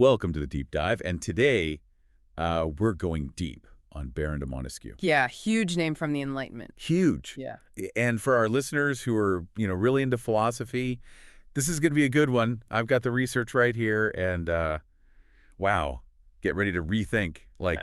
Welcome to the Deep Dive, and today we're going deep on Baron de Montesquieu. Yeah, huge name from the Enlightenment. Huge. Yeah. And for our listeners who are, really into philosophy, this is going to be a good one. I've got the research right here, and wow, get ready to rethink, like,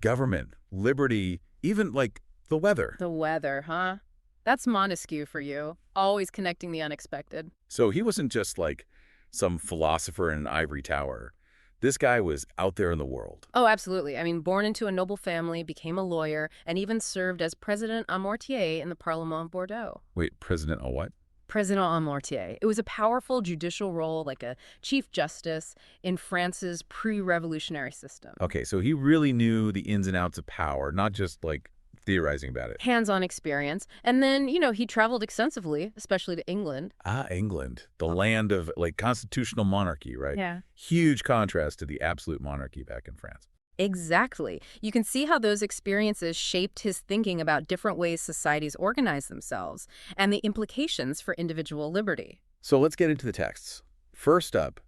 government, liberty, even, like, the weather. The weather, huh? That's Montesquieu for you. Always connecting the unexpected. So he wasn't just, like, some philosopher in an ivory tower. This guy was out there in the world. Oh, absolutely. I mean, born into a noble family, became a lawyer, and even served as President en Mortier in the Parlement of Bordeaux. Wait, President or what? President en Mortier. It was a powerful judicial role, like a chief justice in France's pre-revolutionary system. Okay, so he really knew the ins and outs of power, not just, like, theorizing about it. Hands-on experience. And then, he traveled extensively, especially to England. Ah, England, the land of, like, constitutional monarchy, right? Yeah. Huge contrast to the absolute monarchy back in France. Exactly. You can see how those experiences shaped his thinking about different ways societies organize themselves and the implications for individual liberty. So let's get into the texts. First up,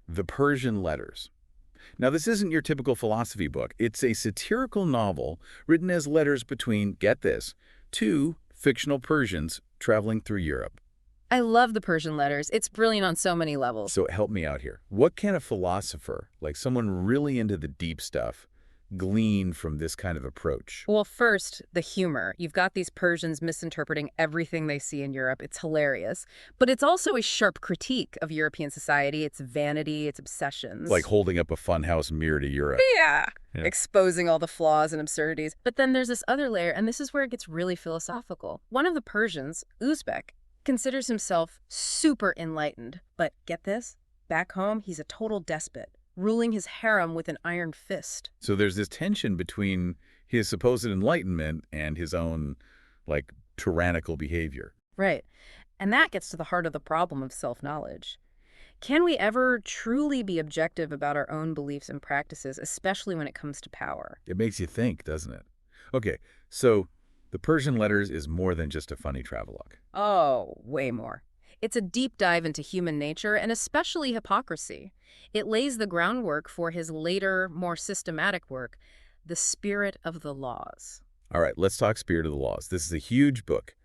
the Persian Letters. Now, this isn't your typical philosophy book. It's a satirical novel written as letters between, get this, two fictional Persians traveling through Europe. I love the Persian letters. It's brilliant on so many levels. So help me out here. What can a philosopher, like someone really into the deep stuff, glean from this kind of approach? Well, first, the humor. You've got these Persians misinterpreting everything they see in Europe. It's hilarious. But it's also a sharp critique of European society, its vanity, its obsessions. Like holding up a funhouse mirror to Europe. Yeah. Yeah. Exposing all the flaws and absurdities. But then there's this other layer, and this is where it gets really philosophical. One of the Persians, Uzbek, considers himself super enlightened. But get this? Back home, he's a total despot, ruling his harem with an iron fist. So there's this tension between his supposed enlightenment and his own, like, tyrannical behavior. Right. And that gets to the heart of the problem of self-knowledge. Can we ever truly be objective about our own beliefs and practices, especially when it comes to power? It makes you think, doesn't it? Okay, so the Persian Letters is more than just a funny travelogue. Oh, way more. It's a deep dive into human nature and especially hypocrisy. It lays the groundwork for his later, more systematic work, The Spirit of the Laws. All right, let's talk Spirit of the Laws. This is a huge book.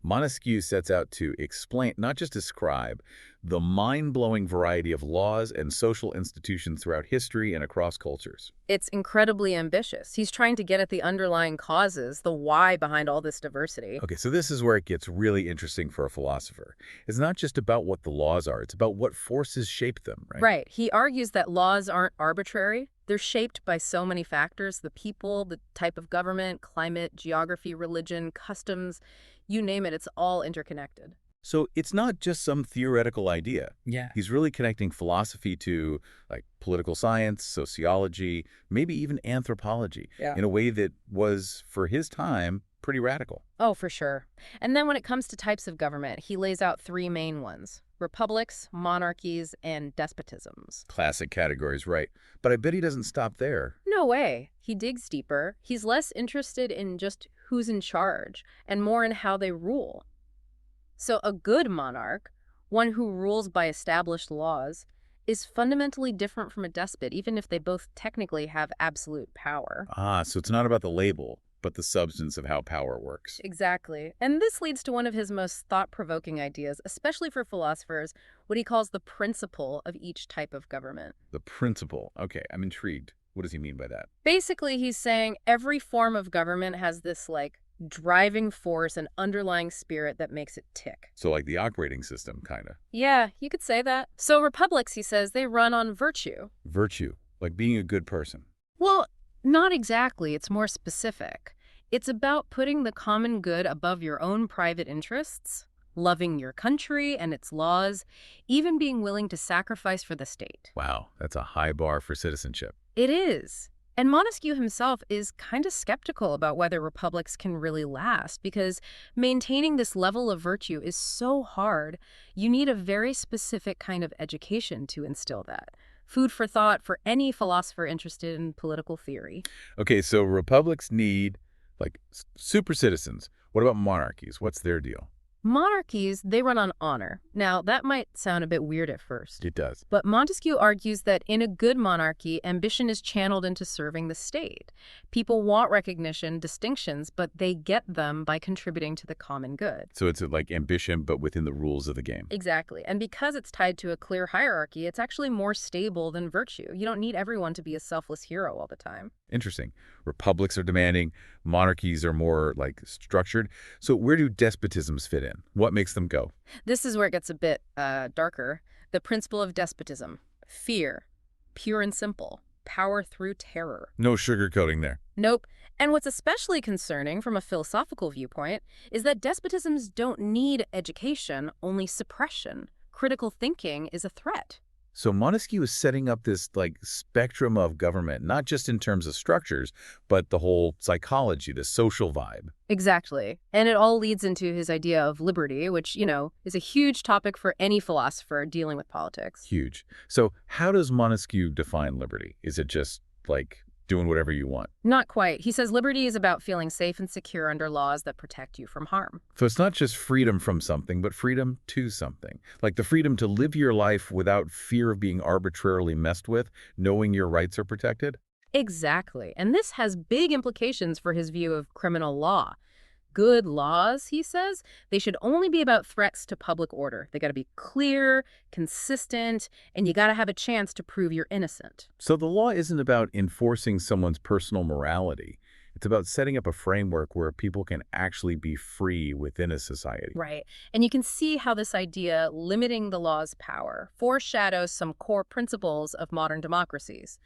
Montesquieu sets out to explain, not just describe, the mind-blowing variety of laws and social institutions throughout history and across cultures. It's incredibly ambitious. He's trying to get at the underlying causes, the why behind all this diversity. Okay, so this is where it gets really interesting for a philosopher. It's not just about what the laws are, it's about what forces shape them, right? Right. He argues that laws aren't arbitrary. They're shaped by so many factors: the people, the type of government, climate, geography, religion, customs, you name it, it's all interconnected. So it's not just some theoretical idea. Yeah. He's really connecting philosophy to, like, political science, sociology, maybe even anthropology, in a way that was, for his time, pretty radical. Oh, for sure. And then when it comes to types of government, he lays out three main ones: republics, monarchies, and despotisms. Classic categories, right. But I bet he doesn't stop there. No way. He digs deeper. He's less interested in just who's in charge and more in how they rule. So a good monarch, one who rules by established laws, is fundamentally different from a despot, even if they both technically have absolute power. Ah, so it's not about the label, but the substance of how power works. Exactly. And this leads to one of his most thought-provoking ideas, especially for philosophers, what he calls the principle of each type of government. The principle. Okay, I'm intrigued. What does he mean by that? Basically, he's saying every form of government has this, like, driving force and underlying spirit that makes it tick. So like the operating system, kind of. Yeah, you could say that. So republics, he says, they run on virtue. Virtue, like being a good person. Well, not exactly. It's more specific. It's about putting the common good above your own private interests, loving your country and its laws, even being willing to sacrifice for the state. Wow, that's a high bar for citizenship. It is. And Montesquieu himself is kind of skeptical about whether republics can really last, because maintaining this level of virtue is so hard. You need a very specific kind of education to instill that. Food for thought for any philosopher interested in political theory. Okay, so republics need, like, super citizens. What about monarchies? What's their deal? Monarchies, they run on honor. Now, that might sound a bit weird at first. It does. But Montesquieu argues that in a good monarchy, ambition is channeled into serving the state. People want recognition, distinctions, but they get them by contributing to the common good. So it's like ambition, but within the rules of the game. Exactly. And because it's tied to a clear hierarchy, it's actually more stable than virtue. You don't need everyone to be a selfless hero all the time. Interesting. Republics are demanding. Monarchies are more like structured. So where do despotisms fit in? What makes them go? This is where it gets a bit darker. The principle of despotism. Fear. Pure and simple. Power through terror. No sugarcoating there. Nope. And what's especially concerning from a philosophical viewpoint is that despotisms don't need education, only suppression. Critical thinking is a threat. So Montesquieu is setting up this like spectrum of government, not just in terms of structures, but the whole psychology, the social vibe. Exactly. And it all leads into his idea of liberty, which, is a huge topic for any philosopher dealing with politics. Huge. So how does Montesquieu define liberty? Is it just like doing whatever you want? Not quite. He says liberty is about feeling safe and secure under laws that protect you from harm. So it's not just freedom from something, but freedom to something. Like the freedom to live your life without fear of being arbitrarily messed with, knowing your rights are protected? Exactly. And this has big implications for his view of criminal law. Good laws, he says, they should only be about threats to public order. They got to be clear, consistent, and you got to have a chance to prove you're innocent. So the law isn't about enforcing someone's personal morality. It's about setting up a framework where people can actually be free within a society. Right. And you can see how this idea, limiting the law's power, foreshadows some core principles of modern democracies.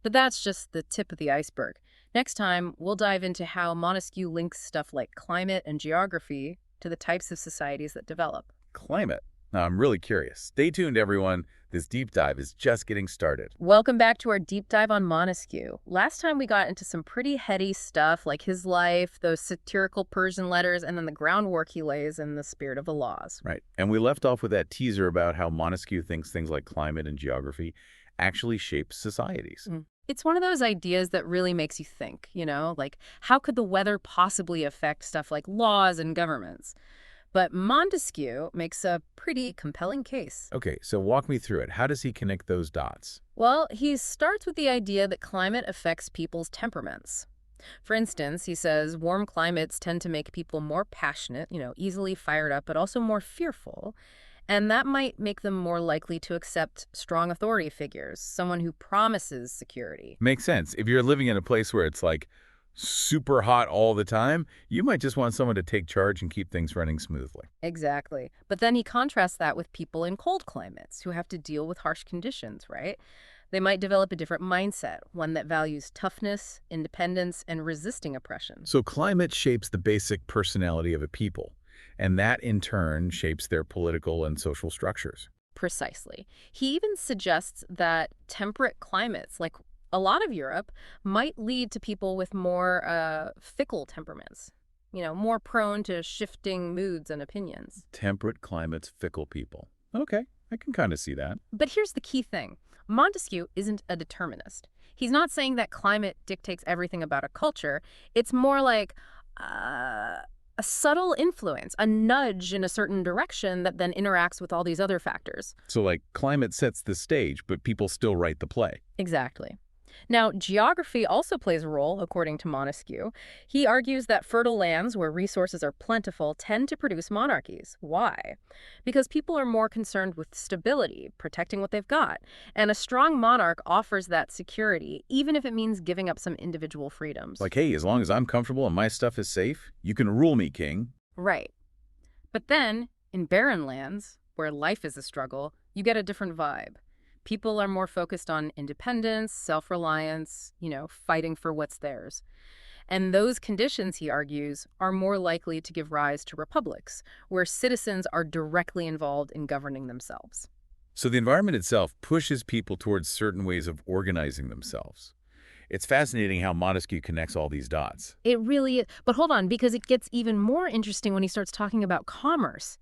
But that's just the tip of the iceberg. Next time, we'll dive into how Montesquieu links stuff like climate and geography to the types of societies that develop. Climate. Now, I'm really curious. Stay tuned, everyone. This deep dive is just getting started. Welcome back to our deep dive on Montesquieu. Last time we got into some pretty heady stuff like his life, those satirical Persian letters, and then the groundwork he lays in the spirit of the laws. Right. And we left off with that teaser about how Montesquieu thinks things like climate and geography actually shape societies. It's one of those ideas that really makes you think, like how could the weather possibly affect stuff like laws and governments? But Montesquieu makes a pretty compelling case. Okay, so walk me through it. How does he connect those dots? Well, he starts with the idea that climate affects people's temperaments. For instance, he says warm climates tend to make people more passionate, easily fired up, but also more fearful. And that might make them more likely to accept strong authority figures, someone who promises security. Makes sense. If you're living in a place where it's like super hot all the time, you might just want someone to take charge and keep things running smoothly. Exactly. But then he contrasts that with people in cold climates who have to deal with harsh conditions, right? They might develop a different mindset, one that values toughness, independence, and resisting oppression. So climate shapes the basic personality of a people, and that in turn shapes their political and social structures. Precisely. He even suggests that temperate climates, like a lot of Europe, might lead to people with more fickle temperaments, more prone to shifting moods and opinions. Temperate climates, fickle people. Okay, I can kind of see that. But here's the key thing. Montesquieu isn't a determinist. He's not saying that climate dictates everything about a culture. It's more like a subtle influence, a nudge in a certain direction that then interacts with all these other factors. So like climate sets the stage, but people still write the play. Exactly. Now, geography also plays a role, according to Montesquieu. He argues that fertile lands where resources are plentiful tend to produce monarchies. Why? Because people are more concerned with stability, protecting what they've got. And a strong monarch offers that security, even if it means giving up some individual freedoms. Like, hey, as long as I'm comfortable and my stuff is safe, you can rule me, king. Right. But then, in barren lands, where life is a struggle, you get a different vibe. People are more focused on independence, self-reliance, fighting for what's theirs. And those conditions, he argues, are more likely to give rise to republics, where citizens are directly involved in governing themselves. So the environment itself pushes people towards certain ways of organizing themselves. It's fascinating how Montesquieu connects all these dots. It really is. But hold on, because it gets even more interesting when he starts talking about commerce.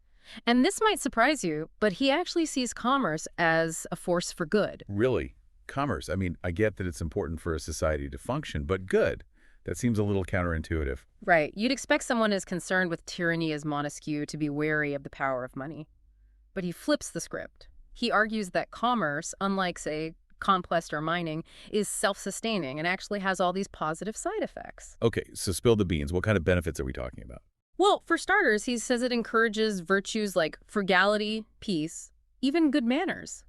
And this might surprise you, but he actually sees commerce as a force for good. Really? Commerce. I mean, I get that it's important for a society to function, but good. That seems a little counterintuitive. Right. You'd expect someone as concerned with tyranny as Montesquieu to be wary of the power of money. But he flips the script. He argues that commerce, unlike, say, conquest or mining, is self-sustaining and actually has all these positive side effects. Okay, so spill the beans. What kind of benefits are we talking about? Well, for starters, he says it encourages virtues like frugality, peace, even good manners.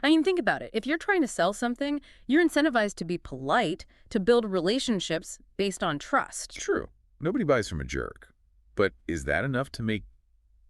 I mean, think about it. If you're trying to sell something, you're incentivized to be polite, to build relationships based on trust. It's true. Nobody buys from a jerk. But is that enough to make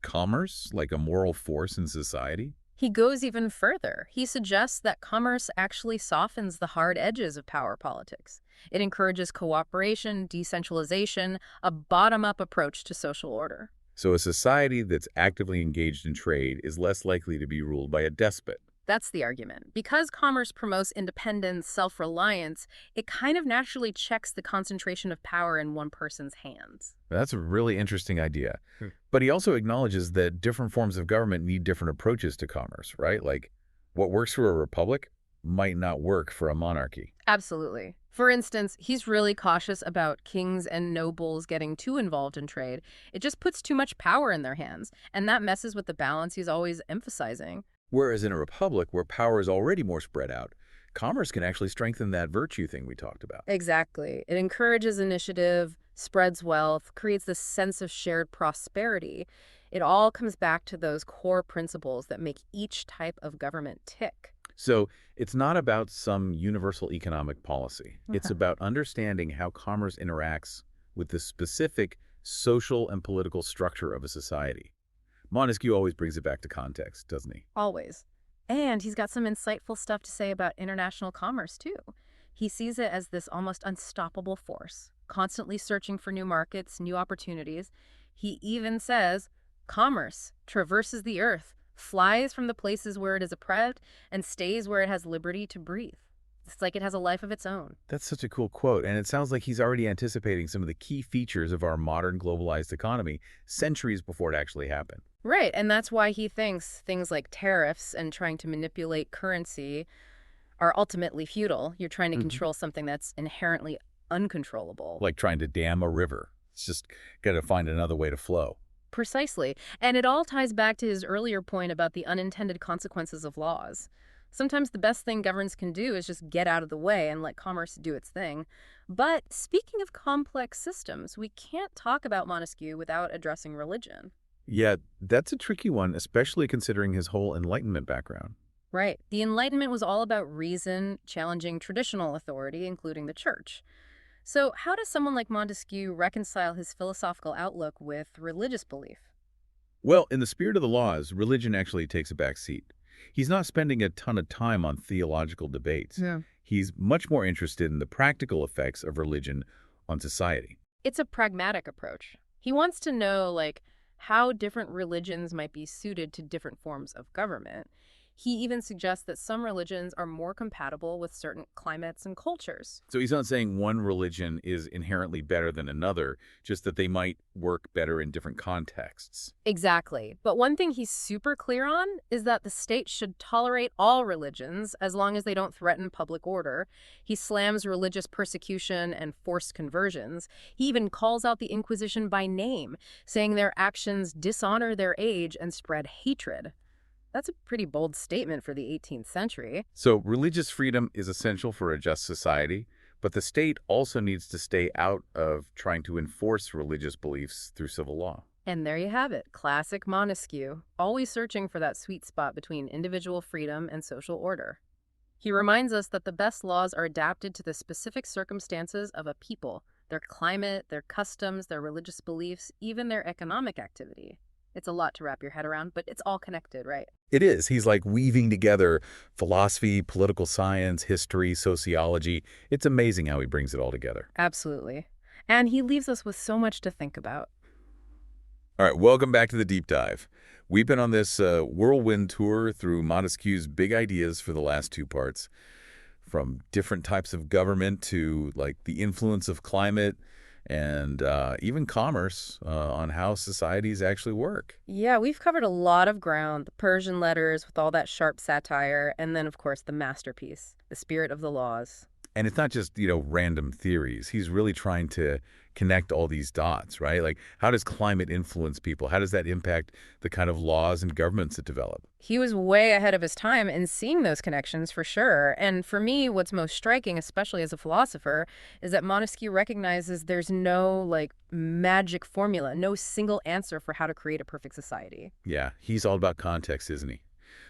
commerce like a moral force in society? He goes even further. He suggests that commerce actually softens the hard edges of power politics. It encourages cooperation, decentralization, a bottom-up approach to social order. So a society that's actively engaged in trade is less likely to be ruled by a despot. That's the argument. Because commerce promotes independence, self-reliance, it kind of naturally checks the concentration of power in one person's hands. That's a really interesting idea. Hmm. But he also acknowledges that different forms of government need different approaches to commerce, right? Like what works for a republic might not work for a monarchy. Absolutely. For instance, he's really cautious about kings and nobles getting too involved in trade. It just puts too much power in their hands, and that messes with the balance he's always emphasizing. Whereas in a republic where power is already more spread out, commerce can actually strengthen that virtue thing we talked about. Exactly. It encourages initiative, spreads wealth, creates this sense of shared prosperity. It all comes back to those core principles that make each type of government tick. So it's not about some universal economic policy. It's about understanding how commerce interacts with the specific social and political structure of a society. Montesquieu always brings it back to context, doesn't he? Always. And he's got some insightful stuff to say about international commerce, too. He sees it as this almost unstoppable force, constantly searching for new markets, new opportunities. He even says, commerce traverses the earth, flies from the places where it is oppressed, and stays where it has liberty to breathe. It's like it has a life of its own. That's such a cool quote, and it sounds like he's already anticipating some of the key features of our modern globalized economy centuries before it actually happened. Right, and that's why he thinks things like tariffs and trying to manipulate currency are ultimately futile. You're trying to control something that's inherently uncontrollable. Like trying to dam a river. It's just got to find another way to flow. Precisely. And it all ties back to his earlier point about the unintended consequences of laws. Sometimes the best thing governments can do is just get out of the way and let commerce do its thing. But speaking of complex systems, we can't talk about Montesquieu without addressing religion. Yeah, that's a tricky one, especially considering his whole Enlightenment background. Right. The Enlightenment was all about reason, challenging traditional authority, including the church. So how does someone like Montesquieu reconcile his philosophical outlook with religious belief? Well, in the spirit of the laws, religion actually takes a back seat. He's not spending a ton of time on theological debates. Yeah. He's much more interested in the practical effects of religion on society. It's a pragmatic approach. He wants to know, like, how different religions might be suited to different forms of government. He even suggests that some religions are more compatible with certain climates and cultures. So he's not saying one religion is inherently better than another, just that they might work better in different contexts. Exactly. But one thing he's super clear on is that the state should tolerate all religions as long as they don't threaten public order. He slams religious persecution and forced conversions. He even calls out the Inquisition by name, saying their actions dishonor their age and spread hatred. That's a pretty bold statement for the 18th century. So religious freedom is essential for a just society, but the state also needs to stay out of trying to enforce religious beliefs through civil law. And there you have it, classic Montesquieu, always searching for that sweet spot between individual freedom and social order. He reminds us that the best laws are adapted to the specific circumstances of a people, their climate, their customs, their religious beliefs, even their economic activity. It's a lot to wrap your head around, but it's all connected, right? It is. He's like weaving together philosophy, political science, history, sociology. It's amazing how he brings it all together. Absolutely. And he leaves us with so much to think about. All right, welcome back to the Deep Dive. We've been on this whirlwind tour through Montesquieu's big ideas for the last two parts, from different types of government to like the influence of climate and even commerce on how societies actually work. Yeah, we've covered a lot of ground. The Persian letters with all that sharp satire, and then, of course, the masterpiece, The Spirit of the Laws. And it's not just, random theories. He's really trying to connect all these dots, right? Like, how does climate influence people? How does that impact the kind of laws and governments that develop? He was way ahead of his time in seeing those connections for sure. And for me, what's most striking, especially as a philosopher, is that Montesquieu recognizes there's no magic formula, no single answer for how to create a perfect society. Yeah, he's all about context, isn't he?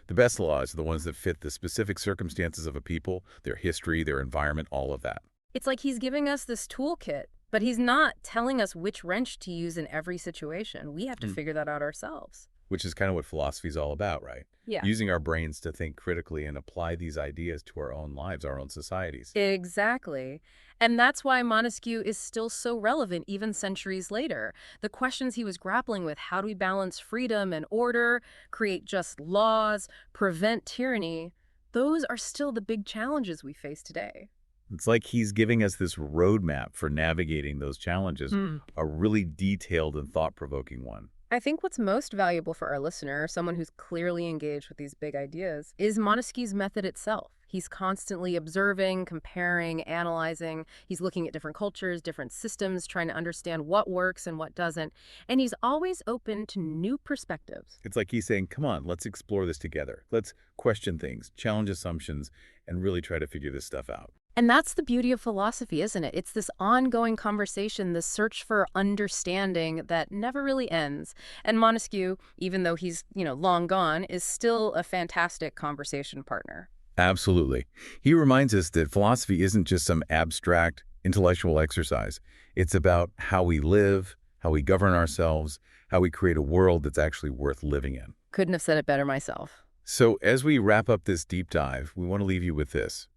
The best laws are the ones that fit the specific circumstances of a people, their history, their environment, all of that. It's like he's giving us this toolkit, but he's not telling us which wrench to use in every situation. We have to Mm. figure that out ourselves. Which is kind of what philosophy is all about, right? Yeah. Using our brains to think critically and apply these ideas to our own lives, our own societies. Exactly. And that's why Montesquieu is still so relevant even centuries later. The questions he was grappling with, how do we balance freedom and order, create just laws, prevent tyranny, those are still the big challenges we face today. It's like he's giving us this roadmap for navigating those challenges, a really detailed and thought-provoking one. I think what's most valuable for our listener, someone who's clearly engaged with these big ideas, is Montesquieu's method itself. He's constantly observing, comparing, analyzing. He's looking at different cultures, different systems, trying to understand what works and what doesn't. And he's always open to new perspectives. It's like he's saying, come on, let's explore this together. Let's question things, challenge assumptions, and really try to figure this stuff out. And that's the beauty of philosophy, isn't it? It's this ongoing conversation, this search for understanding that never really ends. And Montesquieu, even though he's, long gone, is still a fantastic conversation partner. Absolutely. He reminds us that philosophy isn't just some abstract intellectual exercise. It's about how we live, how we govern ourselves, how we create a world that's actually worth living in. Couldn't have said it better myself. So as we wrap up this deep dive, we want to leave you with this.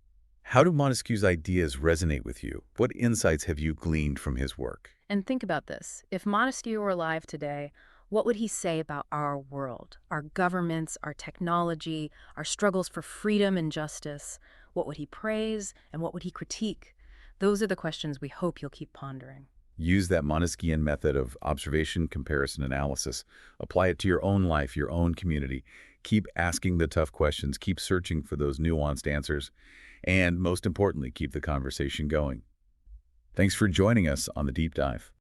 How do Montesquieu's ideas resonate with you? What insights have you gleaned from his work? And think about this. If Montesquieu were alive today, what would he say about our world, our governments, our technology, our struggles for freedom and justice? What would he praise and what would he critique? Those are the questions we hope you'll keep pondering. Use that Montesquieuan method of observation, comparison, analysis. Apply it to your own life, your own community. Keep asking the tough questions. Keep searching for those nuanced answers. And most importantly, keep the conversation going. Thanks for joining us on the Deep Dive.